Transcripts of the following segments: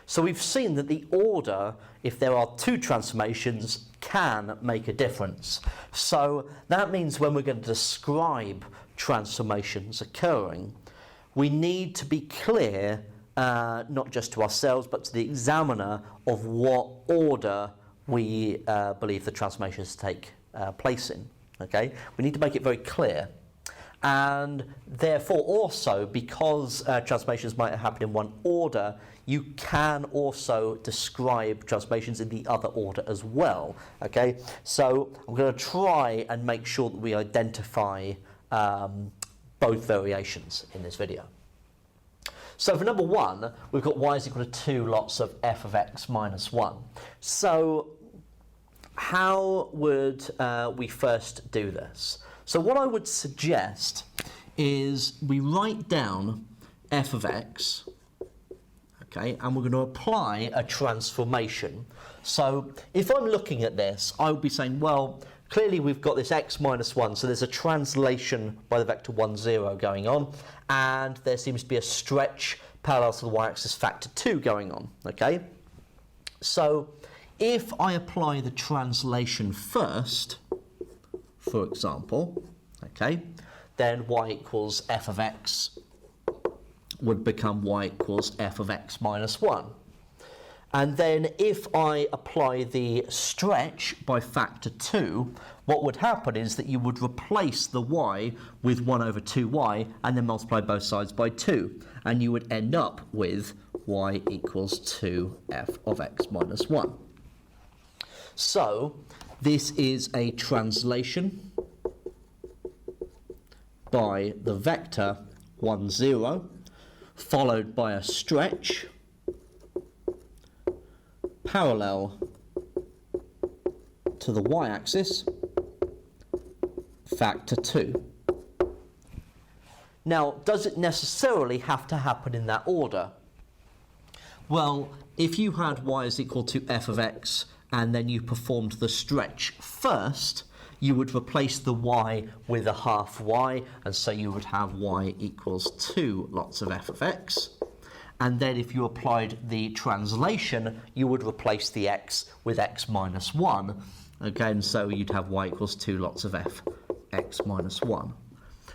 So we've seen that the order, if there are two transformations, can make a difference. So that means when we're going to describe transformations occurring, we need to be clear, not just to ourselves, but to the examiner, of what order we believe the transformations take place in. Okay? We need to make it very clear. And therefore also, because transformations might happen in one order, you can also describe transformations in the other order as well. Okay, so I'm going to try and make sure that we identify both variations in this video. So for number one, we've got y is equal to 2 lots of f of x minus 1. So how would we first do this? So what I would suggest is we write down f of x, okay, and we're going to apply a transformation. So if I'm looking at this, I would be saying, well, clearly we've got this x minus 1, so there's a translation by the vector 1, 0 going on, and there seems to be a stretch parallel to the y-axis factor 2 going on, okay? So if I apply the translation first, for example, okay, then y equals f of x would become y equals f of x minus 1. And then if I apply the stretch by factor 2, what would happen is that you would replace the y with 1 over 2y and then multiply both sides by 2. And you would end up with y equals 2f of x minus 1. So this is a translation by the vector 1, 0, followed by a stretch parallel to the y-axis, factor 2. Now, does it necessarily have to happen in that order? Well, if you had y is equal to f of x and then you performed the stretch first, you would replace the y with a half y, and so you would have y equals 2 lots of f of x. And then if you applied the translation, you would replace the x with x minus 1. Okay, and so you'd have y equals 2 lots of f x minus 1.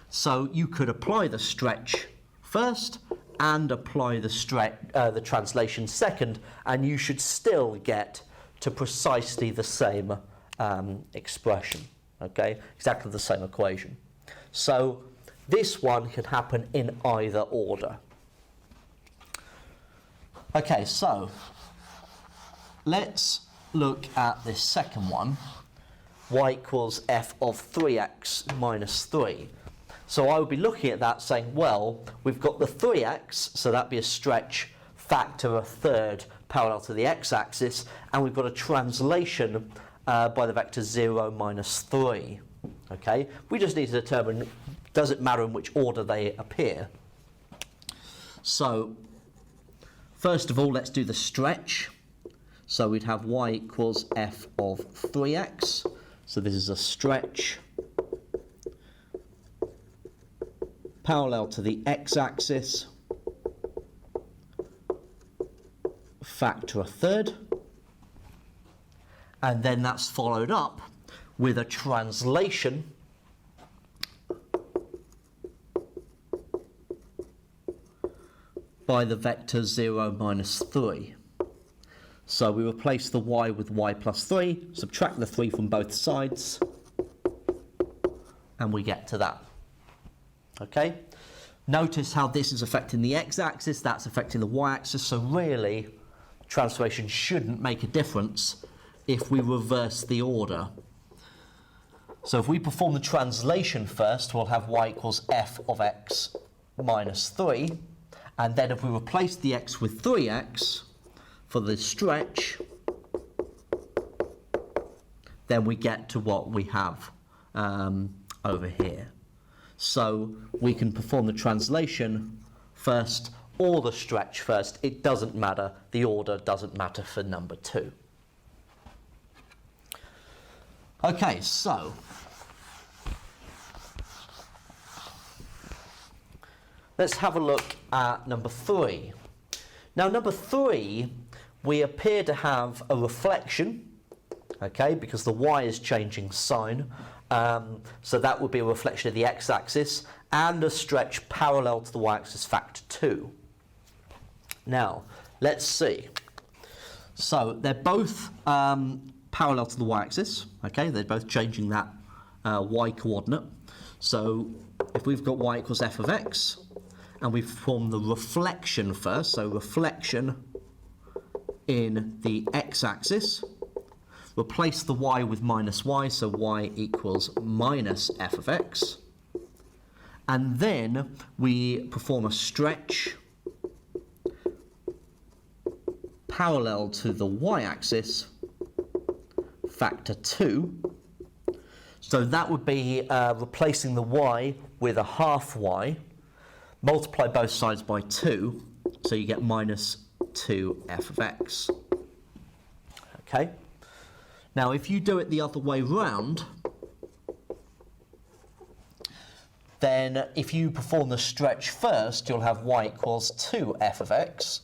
So you could apply the stretch first and apply the translation second, and you should still get to precisely the same expression. Okay, exactly the same equation. So this one can happen in either order. Okay, so let's look at this second one, y equals f of 3x minus 3. So I would be looking at that saying, well, we've got the 3x, so that'd be a stretch factor a third parallel to the x-axis, and we've got a translation by the vector 0 minus 3. Okay, we just need to determine, does it matter in which order they appear? So first of all, let's do the stretch. So we'd have y equals f of 3x. So this is a stretch parallel to the x-axis, factor a third. And then that's followed up with a translation by the vector 0 minus 3. So we replace the y with y plus 3, subtract the 3 from both sides, and we get to that. Okay? Notice how this is affecting the x-axis, that's affecting the y-axis, so really transformation shouldn't make a difference if we reverse the order. So if we perform the translation first, we'll have y equals f of x minus 3, and then if we replace the x with 3x for the stretch, then we get to what we have over here. So we can perform the translation first or the stretch first. It doesn't matter. The order doesn't matter for number 2. Okay, so let's have a look at number 3. Now number 3, we appear to have a reflection, okay, because the y is changing sign, so that would be a reflection of the x-axis, and a stretch parallel to the y-axis factor 2. Now, let's see. So they're both parallel to the y-axis, okay, they're both changing that y coordinate. So if we've got y equals f of x, and we perform the reflection first, so reflection in the x-axis, replace the y with minus y, so y equals minus f of x, and then we perform a stretch parallel to the y-axis, factor 2. So that would be replacing the y with a half y, multiply both sides by 2, so you get minus 2f of x. Okay. Now if you do it the other way round, then if you perform the stretch first, you'll have y equals 2f of x,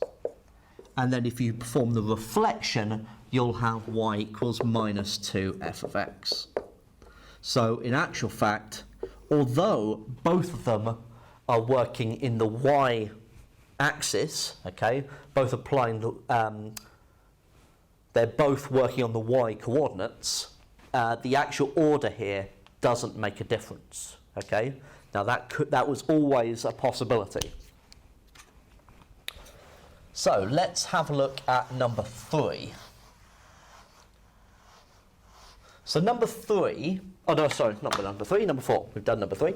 and then if you perform the reflection, you'll have y equals minus 2f of x. So in actual fact, although both of them are working in the y-axis, okay, both applying the, they're both working on the y coordinates, the actual order here doesn't make a difference, okay? Now that was always a possibility. So let's have a look at number 3. So number 3, oh no, sorry, not number 3, number 4. We've done number 3.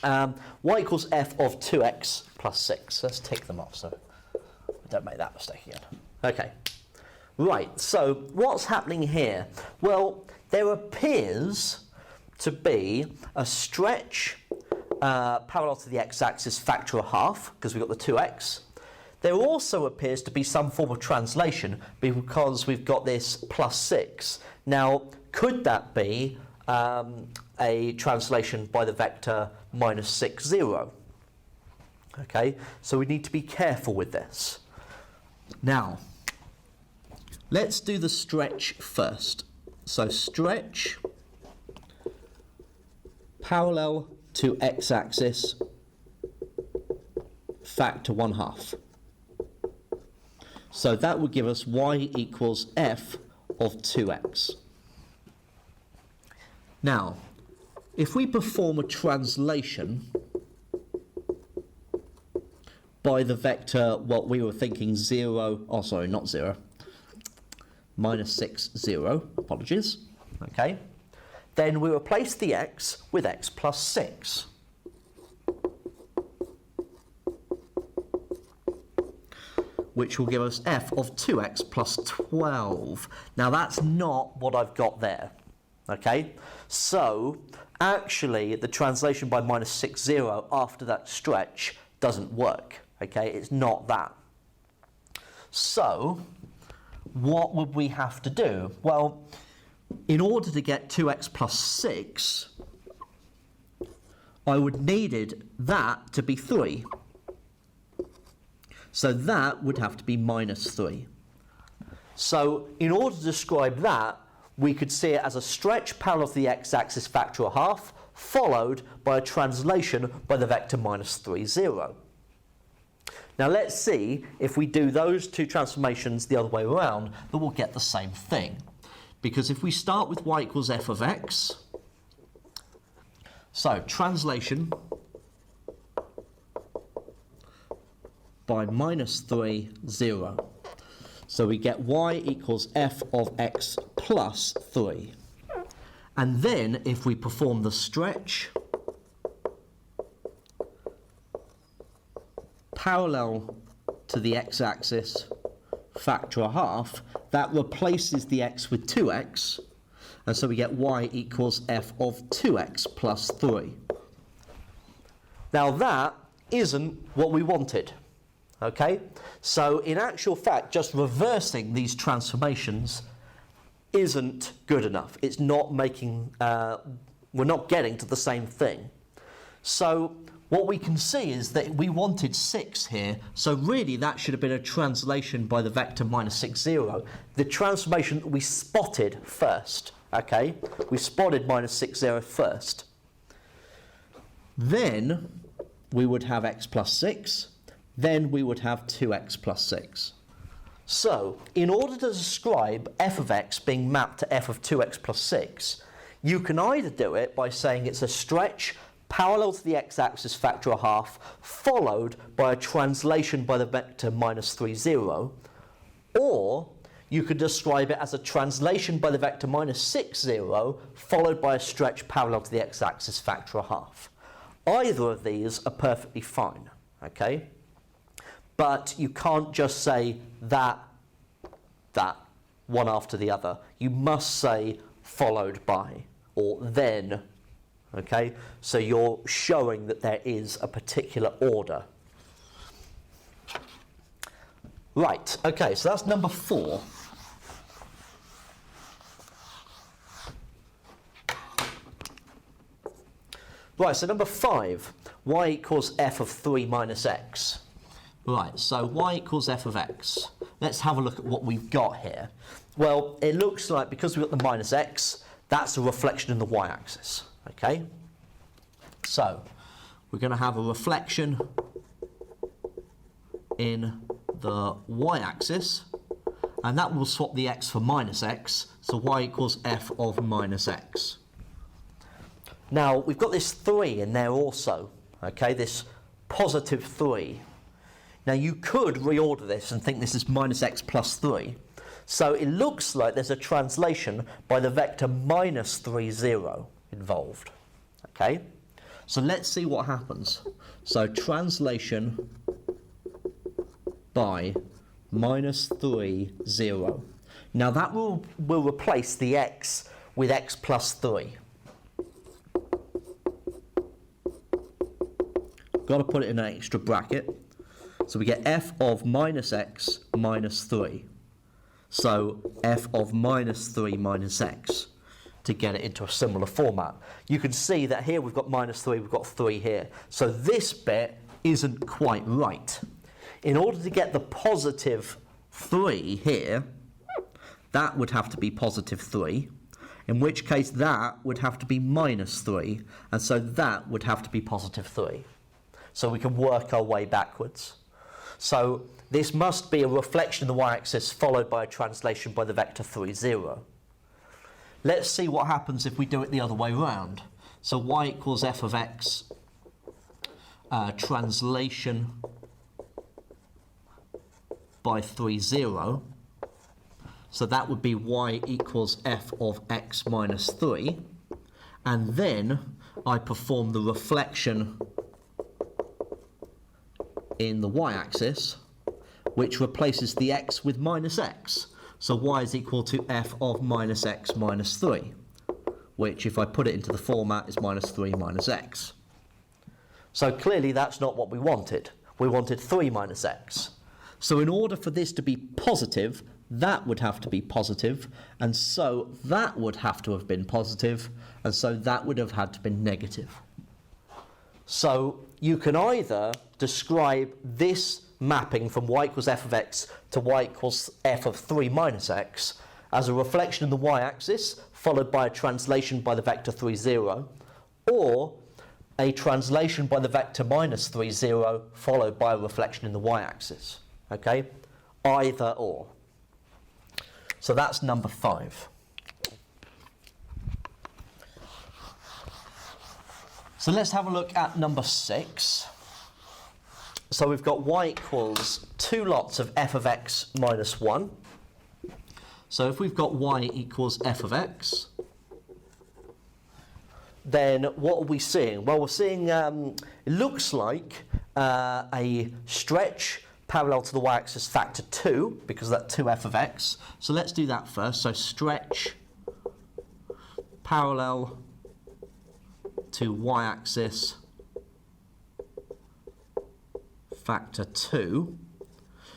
Y equals f of 2x plus 6. Let's take them off so we don't make that mistake again. Okay. Right, so what's happening here? Well, there appears to be a stretch parallel to the x-axis factor a half, because we've got the 2x. There also appears to be some form of translation because we've got this plus 6. Now, could that be a translation by the vector minus 6, 0? Okay, so we need to be careful with this. Now, let's do the stretch first. So stretch parallel to x-axis factor 1/2. So that would give us y equals f of 2x. Now, if we perform a translation by the vector, what we were thinking 0, oh sorry, not 0, minus 6, 0, apologies, okay, then we replace the x with x plus 6. Which will give us f of 2x plus 12. Now that's not what I've got there, okay? So actually the translation by minus 6, 0 after that stretch doesn't work, okay? It's not that. So what would we have to do? Well, in order to get 2x plus 6, I would needed that to be 3. So that would have to be minus 3. So in order to describe that, we could see it as a stretch parallel to the x-axis factor a half, followed by a translation by the vector minus 3, 0. Now let's see if we do those two transformations the other way around, that we'll get the same thing. Because if we start with y equals f of x, so translation by minus 3, 0. So we get y equals f of x plus 3. And then if we perform the stretch parallel to the x-axis factor a half, that replaces the x with 2x, and so we get y equals f of 2x plus 3. Now that isn't what we wanted. Okay, so in actual fact, just reversing these transformations isn't good enough. It's not making, we're not getting to the same thing. So what we can see is that we wanted 6 here, so really that should have been a translation by the vector minus 6, 0. The transformation that we spotted first, okay? We spotted minus 6, 0 first. Then we would have x plus 6, then we would have 2x plus 6. So, in order to describe f of x being mapped to f of 2x plus 6, you can either do it by saying it's a stretch parallel to the x-axis factor a half, followed by a translation by the vector minus 3, 0, or you could describe it as a translation by the vector minus 6, 0, followed by a stretch parallel to the x-axis factor a half. Either of these are perfectly fine, okay? But you can't just say that, one after the other. You must say followed by, or then, okay? So you're showing that there is a particular order. Right, okay, so that's number 4. Right, so number 5, y equals f of 3 minus x. Right, so y equals f of x. Let's have a look at what we've got here. Well, it looks like because we've got the minus x, that's a reflection in the y-axis, okay? So, we're going to have a reflection in the y-axis, and that will swap the x for minus x, so y equals f of minus x. Now, we've got this 3 in there also, okay, this positive 3. Now, you could reorder this and think this is minus x plus 3. So it looks like there's a translation by the vector minus 3, 0 involved, okay? So let's see what happens. So translation by minus 3, 0. Now, that will replace the x with x plus 3. Got to put it in an extra bracket. So we get f of minus x minus 3. So f of minus 3 minus x to get it into a similar format. You can see that here we've got minus 3, we've got 3 here. So this bit isn't quite right. In order to get the positive 3 here, that would have to be positive 3, in which case that would have to be minus 3, and so that would have to be positive 3. So we can work our way backwards. So this must be a reflection in the y-axis followed by a translation by the vector 3, 0. Let's see what happens if we do it the other way round. So y equals f of x, translation by 3, 0. So that would be y equals f of x minus 3. And then I perform the reflection in the y-axis, which replaces the x with minus x. So y is equal to f of minus x minus 3, which, if I put it into the format, is minus 3 minus x. So clearly that's not what we wanted. We wanted 3 minus x. So in order for this to be positive, that would have to be positive, and so that would have to have been positive, and so that would have had to be negative. So you can either describe this mapping from y equals f of x to y equals f of 3 minus x as a reflection in the y-axis followed by a translation by the vector 3, 0, or a translation by the vector minus 3, 0 followed by a reflection in the y-axis. Okay? Either or. So that's number 5. So let's have a look at number 6. So we've got y equals 2 lots of f of x minus 1. So if we've got y equals f of x, then what are we seeing? Well, we're seeing, it looks like a stretch parallel to the y-axis factor 2, because of that 2f of x. So let's do that first. So stretch parallel to y-axis factor 2.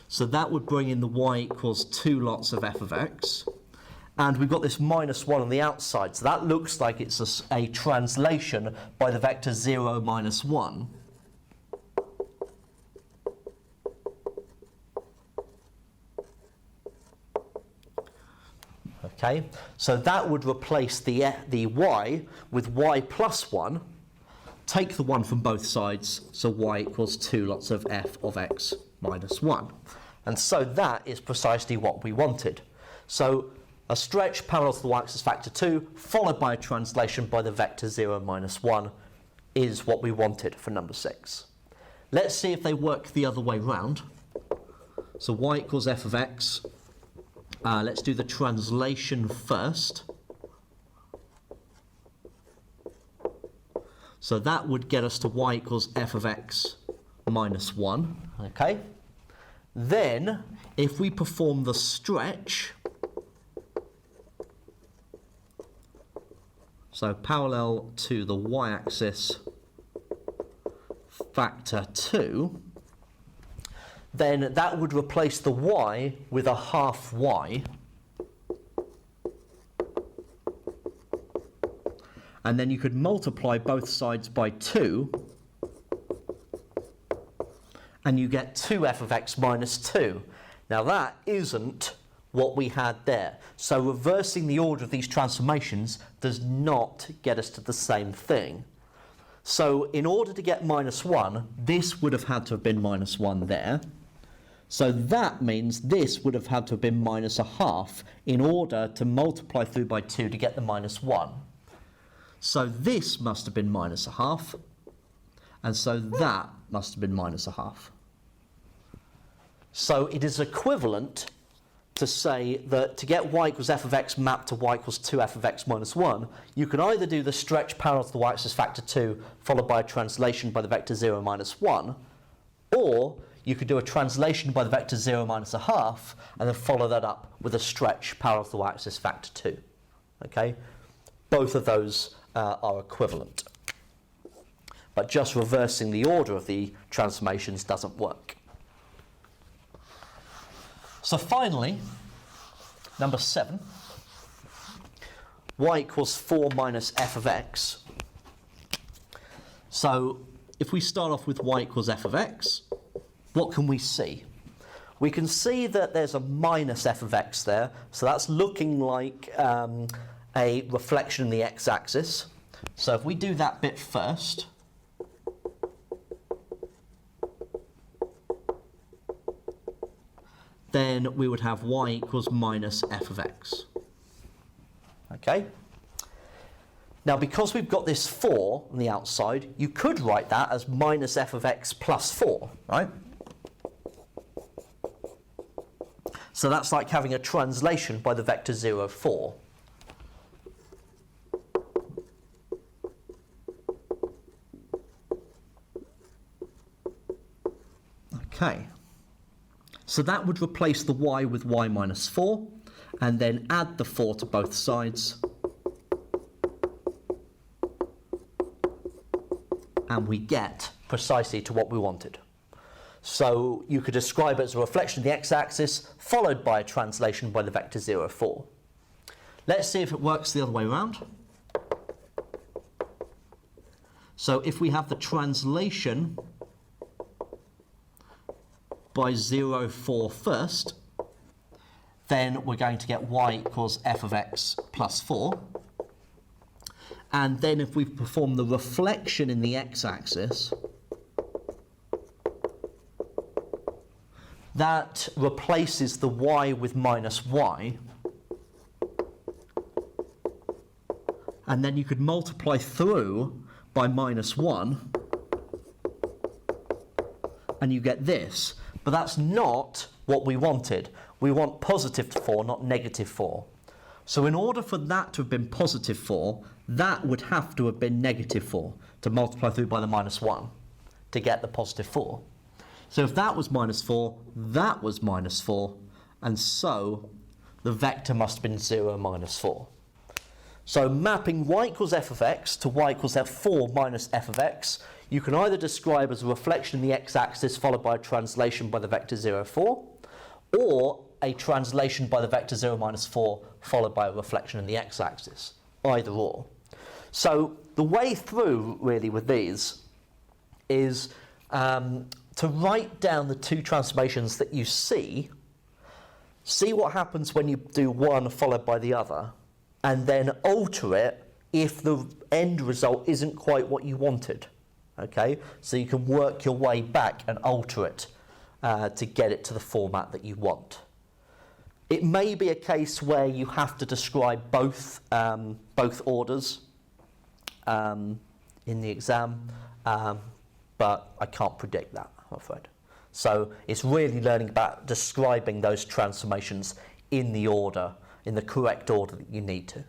So that would bring in the y equals 2 lots of f of x. And we've got this minus 1 on the outside. So that looks like it's a translation by the vector 0 minus 1. Okay, so that would replace the y with y plus 1. Take the 1 from both sides, so y equals 2 lots of f of x minus 1. And so that is precisely what we wanted. So a stretch parallel to the y-axis factor 2, followed by a translation by the vector 0 minus 1, is what we wanted for number 6. Let's see if they work the other way round. So y equals f of x. Let's do the translation first. So that would get us to y equals f of x minus 1. Okay. Then, if we perform the stretch, so parallel to the y-axis factor 2, then that would replace the y with a half y. And then you could multiply both sides by 2, and you get 2f of x minus 2. Now that isn't what we had there. So reversing the order of these transformations does not get us to the same thing. So in order to get minus 1, this would have had to have been minus 1 there. So that means this would have had to have been minus a half in order to multiply through by 2 to get the minus 1. So this must have been minus a half, and so that must have been minus a half. So it is equivalent to say that to get y equals f of x mapped to y equals 2f of x minus 1, you can either do the stretch parallel to the y-axis factor 2 followed by a translation by the vector 0 minus 1, or you could do a translation by the vector 0 minus a half and then follow that up with a stretch parallel to the y-axis factor 2. Okay? Both of those are equivalent. But just reversing the order of the transformations doesn't work. So finally, number 7, y equals 4 minus f of x. So if we start off with y equals f of x, what can we see? We can see that there's a minus f of x there, so that's looking like a reflection in the x-axis. So if we do that bit first, then we would have y equals minus f of x. Okay? Now, because we've got this 4 on the outside, you could write that as minus f of x plus 4, right? So that's like having a translation by the vector 0, 4. Okay. So that would replace the y with y minus 4, and then add the 4 to both sides. And we get precisely to what we wanted. So you could describe it as a reflection of the x-axis, followed by a translation by the vector 0, 4. Let's see if it works the other way around. So if we have the translation by 0, 4 first, then we're going to get y equals f of x plus 4. And then if we perform the reflection in the x-axis, that replaces the y with minus y. And then you could multiply through by minus 1, and you get this. But that's not what we wanted. We want positive 4, not negative 4. So in order for that to have been positive 4, that would have to have been negative 4 to multiply through by the minus 1 to get the positive 4. So if that was minus 4, that was minus 4, and so the vector must have been 0 minus 4. So mapping y equals f of x to y equals f4 minus f of x, you can either describe as a reflection in the x-axis followed by a translation by the vector 0, 4, or a translation by the vector 0 minus 4 followed by a reflection in the x-axis, either or. So the way through really with these is to write down the two transformations that you see see what happens when you do one followed by the other, and then alter it if the end result isn't quite what you wanted. Okay, so you can work your way back and alter it to get it to the format that you want. It may be a case where you have to describe both orders in the exam, but I can't predict that, I'm afraid. So it's really learning about describing those transformations in the order, in the correct order that you need to.